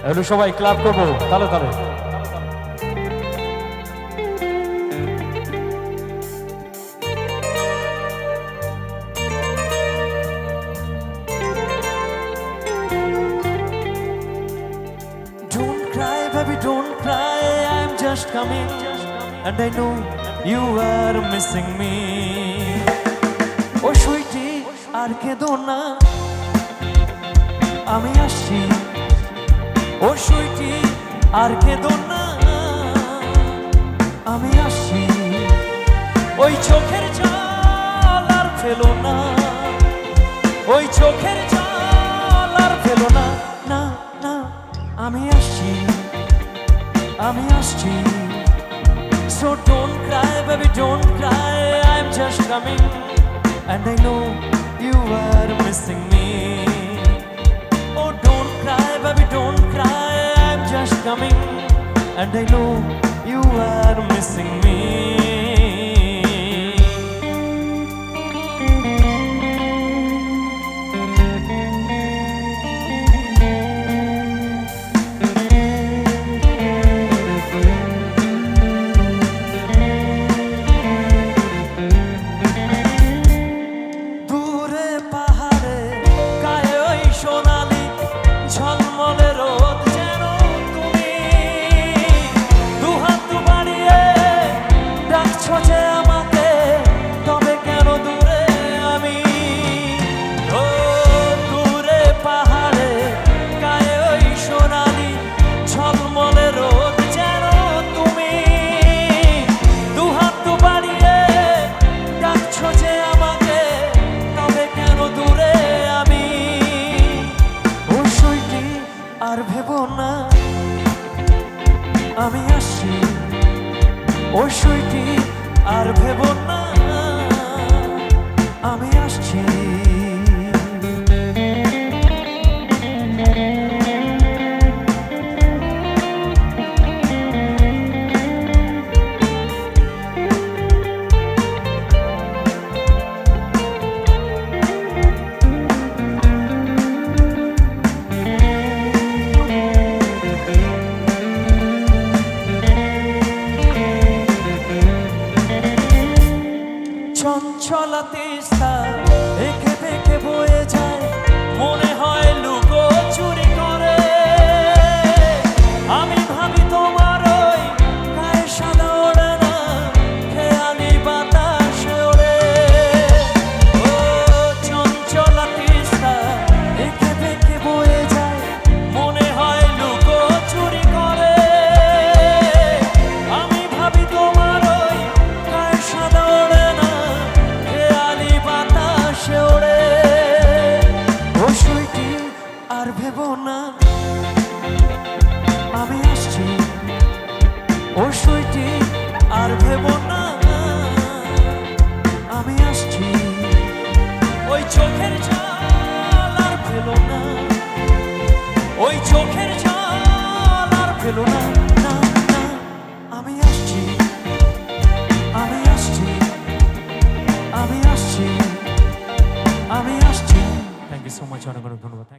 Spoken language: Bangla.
এগুলো সবাই ক্লাব করবো তালে তালে। Don't cry, baby, don't cry. I'm just coming, and I know you are missing me. Oh, sweetie, আর কেঁদো না, আমি আসছি। Oh, sweetie, আর কেঁদো না, আমি আসছি। ওই চোখের জল আর ফেলো না, ওই চোখের জল আর ফেলো না, না না, আমি আসছি, আমি আসছি। So don't cry, baby, don't cry. I'm just coming, and I know you are missing me. Oh, don't cry, baby, don't cry. I'm just coming, and I know you are missing me. আর ভেবো না, আমি আসছি। ও সুইটি, আর ভেবো না, আমি আসছি। চঞ্চলা তিস্তা এঁকে বেঁকে বয়ে যায়, মনে হয় লুকো চুরি করে। আমি ভাবি তোমার ওই গায়ে সাদা ওড়ে না, খেয়ালি বাতাসে ওড়ে। ও চঞ্চলা তিস্তা এঁকে বেঁকে বয়ে যায়, মনে হয় লুকো চুরি করে। আমি ভাবি তোমার ওই গায়ে সাদা ওড়ে না, আর ভেবো না, আমি আসছি। ও সুইটি, আর ভেবো না, আমি আসছি। ওই চোখের জল আর ফেলো না, ওই চোখের জল আর ফেলো না, না না, আমি আসছি, আমি আসছি, আমি আসছি, আমি আসছি। থ্যাংক ইউ সো মাচ, অনেক অনেক ধন্যবাদ। Thank you.